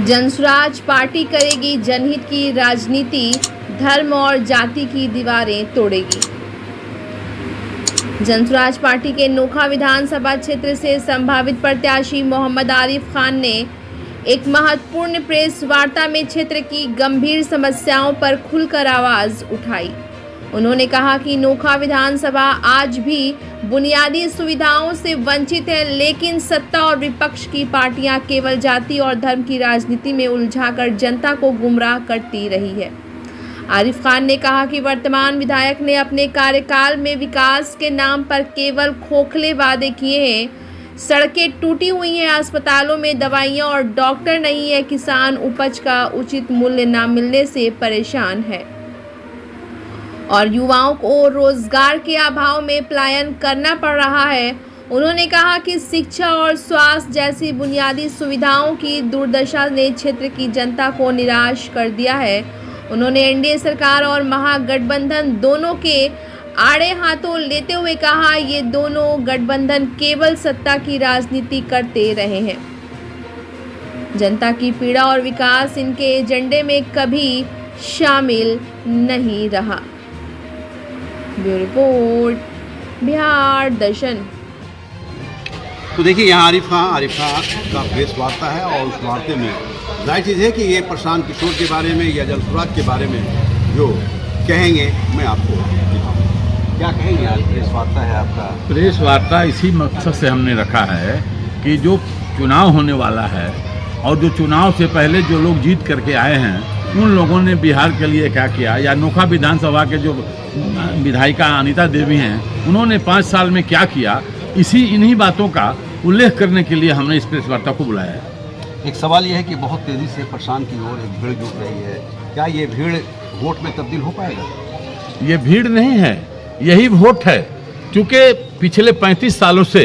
Jan Suraaj party करेगी जनहित की राजनीति, धर्म और जाति की दीवारें तोड़ेगी। जनसुराज पार्टी के नोखा विधानसभा क्षेत्र से संभावित प्रत्याशी मोहम्मद आरिफ खान ने एक महत्वपूर्ण प्रेस वार्ता में क्षेत्र की गंभीर समस्याओं पर खुलकर आवाज उठाई। उन्होंने कहा कि नोखा विधानसभा आज भी बुनियादी सुविधाओं से वंचित है, लेकिन सत्ता और विपक्ष की पार्टियां केवल जाति और धर्म की राजनीति में उलझाकर जनता को गुमराह करती रही है। आरिफ खान ने कहा कि वर्तमान विधायक ने अपने कार्यकाल में विकास के नाम पर केवल खोखले वादे किए हैं। सड़कें टूटी हुई हैं, अस्पतालों में दवाइयां और डॉक्टर नहीं है, किसान उपज का उचित मूल्य न मिलने से परेशान है और युवाओं को रोजगार के अभाव में पलायन करना पड़ रहा है। उन्होंने कहा कि शिक्षा और स्वास्थ्य जैसी बुनियादी सुविधाओं की दुर्दशा ने क्षेत्र की जनता को निराश कर दिया है। उन्होंने एनडीए सरकार और महागठबंधन दोनों के आड़े हाथों लेते हुए कहा, ये दोनों गठबंधन केवल सत्ता की राजनीति करते रहे हैं। जनता की पीड़ा और विकास इनके एजेंडे में कभी शामिल नहीं रहा। ब्यूरो रिपोर्ट, बिहार दर्शन। तो देखिए यहाँ आरिफ खान का प्रेस वार्ता है और उस वार्ते में जाहिर चीज़ है कि ये प्रशांत किशोर के बारे में या जनसुराज के बारे में जो कहेंगे मैं आपको दिखाऊंगा। क्या कहेंगे? आज प्रेस वार्ता है आपका। प्रेस वार्ता इसी मकसद से हमने रखा है कि जो चुनाव होने वाला है और जो चुनाव से पहले जो लोग जीत करके आए हैं उन लोगों ने बिहार के लिए क्या किया, या नोखा विधानसभा के जो विधायिका अनीता देवी हैं उन्होंने 5 साल में क्या किया, इन्हीं बातों का उल्लेख करने के लिए हमने इस प्रेस वार्ता को बुलाया है। एक सवाल यह है कि बहुत तेज़ी से प्रशांत की ओर एक भीड़ जुट रही है, क्या ये भीड़ वोट में तब्दील हो पाएगा? ये भीड़ नहीं है, यही वोट है। क्योंकि पिछले 35 सालों से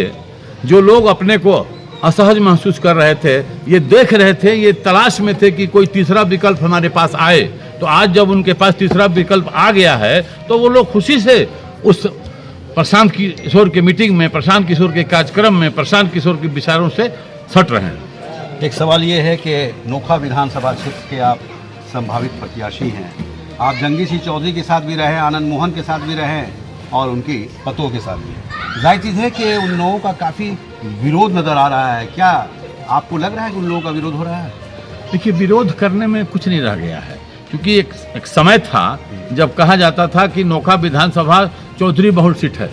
जो लोग अपने को असहज महसूस कर रहे थे, ये देख रहे थे, ये तलाश में थे कि कोई तीसरा विकल्प हमारे पास आए, तो आज जब उनके पास तीसरा विकल्प आ गया है तो वो लोग खुशी से उस प्रशांत किशोर के मीटिंग में, प्रशांत किशोर के कार्यक्रम में, प्रशांत किशोर के विचारों से सट रहे हैं। एक सवाल ये है कि नोखा विधानसभा क्षेत्र के आप संभावित प्रत्याशी हैं। आप जंगी सिंह चौधरी के साथ भी रहे, आनंद मोहन के साथ भी रहे और उनकी पतों के साथ भी। जाहिर चीज़ है कि उन लोगों का काफ़ी विरोध नज़र आ रहा है। क्या आपको लग रहा है कि उन लोगों का विरोध हो रहा है? देखिए, विरोध करने में कुछ नहीं रह गया है, क्योंकि एक समय था जब कहा जाता था कि नोखा विधानसभा चौधरी बहुल सीट है,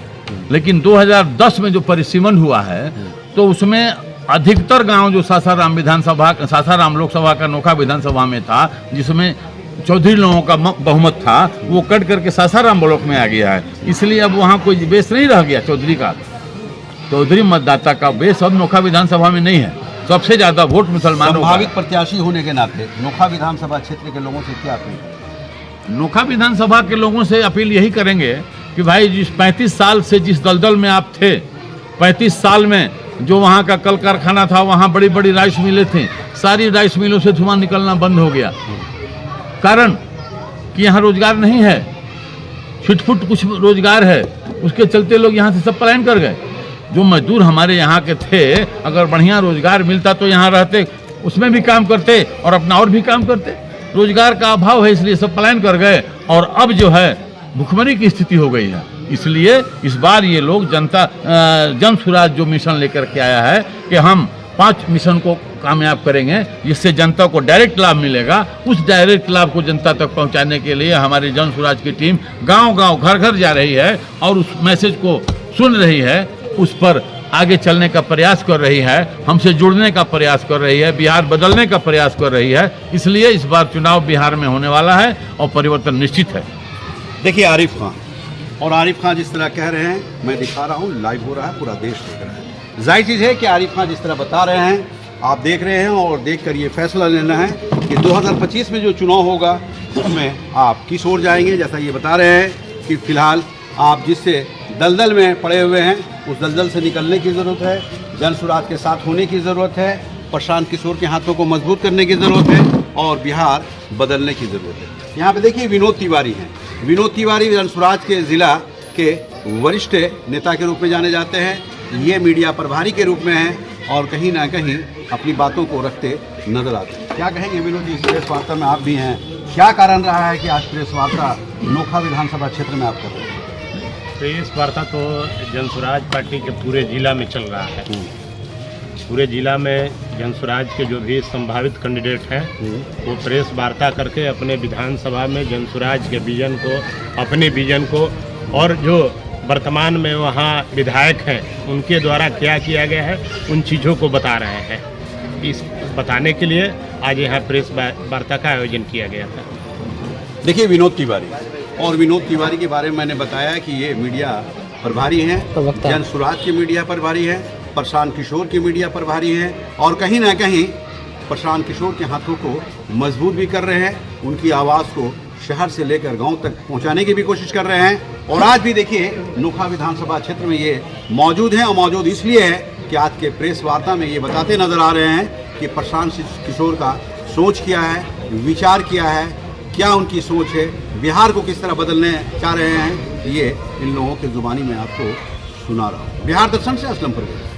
लेकिन 2010 में जो परिसीमन हुआ है तो उसमें अधिकतर गांव जो सासाराम लोकसभा का नोखा विधानसभा में था, जिसमें चौधरी लोगों का बहुमत था, वो कट करके सासाराम ब्लॉक में आ गया है। इसलिए अब वहाँ कोई बेस नहीं रह गया चौधरी का। चौधरी मतदाता का बेस अब नोखा विधानसभा में नहीं है। सबसे ज्यादा वोट मुसलमानों का। संभावित प्रत्याशी होने के नाते नोखा विधानसभा क्षेत्र के लोगों से क्या अपील? नोखा विधानसभा के लोगों से अपील यही करेंगे कि भाई, जिस 35 साल से जिस दलदल में आप थे, 35 साल में जो वहाँ का कल कारखाना था, वहाँ बड़ी बड़ी राइस मिलें थी, सारी राइस मिलों से धुआं निकलना बंद हो गया। कारण कि यहाँ रोजगार नहीं है, छिटफुट कुछ रोजगार है, उसके चलते लोग यहाँ से सब पलायन कर गए। जो मजदूर हमारे यहाँ के थे, अगर बढ़िया रोजगार मिलता तो यहाँ रहते, उसमें भी काम करते और अपना और भी काम करते। रोजगार का अभाव है, इसलिए सब पलायन कर गए और अब जो है भुखमरी की स्थिति हो गई है। इसलिए इस बार ये लोग जनसुराज जो मिशन लेकर के आया है कि हम 5 मिशन को कामयाब करेंगे, जिससे जनता को डायरेक्ट लाभ मिलेगा। उस डायरेक्ट लाभ को जनता तक पहुंचाने के लिए हमारी जनसुराज की टीम गांव-गांव, घर-घर जा रही है और उस मैसेज को सुन रही है, उस पर आगे चलने का प्रयास कर रही है, हमसे जुड़ने का प्रयास कर रही है, बिहार बदलने का प्रयास कर रही है। इसलिए इस बार चुनाव बिहार में होने वाला है और परिवर्तन निश्चित है। देखिए आरिफ खान, और आरिफ खान जिस तरह कह रहे हैं, मैं दिखा रहा हूँ, लाइव हो रहा है, पूरा देश देख रहा है। जाहिर चीज़ है कि आरिफ खान जिस तरह बता रहे हैं, आप देख रहे हैं और देख कर ये फैसला लेना है कि 2025 में जो चुनाव होगा उसमें आप किस ओर जाएंगे। जैसा ये बता रहे हैं कि फिलहाल आप जिससे दलदल में पड़े हुए हैं, उस दलदल से निकलने की ज़रूरत है, जनसुराज के साथ होने की ज़रूरत है, प्रशांत किशोर के हाथों को मजबूत करने की ज़रूरत है और बिहार बदलने की ज़रूरत है। यहाँ पे देखिए विनोद तिवारी हैं। विनोद तिवारी जनसुराज के ज़िला के वरिष्ठ नेता के रूप में जाने जाते हैं। ये मीडिया प्रभारी के रूप में हैं और कहीं ना कहीं अपनी बातों को रखते नजर आते हैं। क्या कहेंगे विनोद जी, इस प्रेस वार्ता में आप भी हैं, क्या कारण रहा है कि आज प्रेस वार्ता नोखा विधानसभा क्षेत्र में आप कर रहे हैं? प्रेस वार्ता तो जनसुराज पार्टी के पूरे जिला में चल रहा है। पूरे जिला में जनसुराज के जो भी संभावित कैंडिडेट हैं वो प्रेस वार्ता करके अपने विधानसभा में जनसुराज के विजन को, अपने विजन को, और जो वर्तमान में वहाँ विधायक हैं उनके द्वारा क्या किया गया है उन चीज़ों को बता रहे हैं। इस बताने के लिए आज यहाँ प्रेस वार्ता का आयोजन किया गया था। देखिए विनोद तिवारी, और विनोद तिवारी के बारे में मैंने बताया कि ये मीडिया प्रभारी हैं, जनसुराज के मीडिया प्रभारी हैं, प्रशांत किशोर की मीडिया प्रभारी हैं, और कहीं ना कहीं प्रशांत किशोर के हाथों को मजबूत भी कर रहे हैं, उनकी आवाज़ को शहर से लेकर गांव तक पहुंचाने की भी कोशिश कर रहे हैं। और आज भी देखिए नोखा विधानसभा क्षेत्र में ये मौजूद हैं, और मौजूद इसलिए है कि आज के प्रेस वार्ता में ये बताते नजर आ रहे हैं कि प्रशांत किशोर का सोच क्या है, विचार क्या है, क्या उनकी सोच है, बिहार को किस तरह बदलने चाह रहे हैं, ये इन लोगों की जुबानी में आपको सुना रहा हूँ। बिहार दर्शन से असलम परवेज।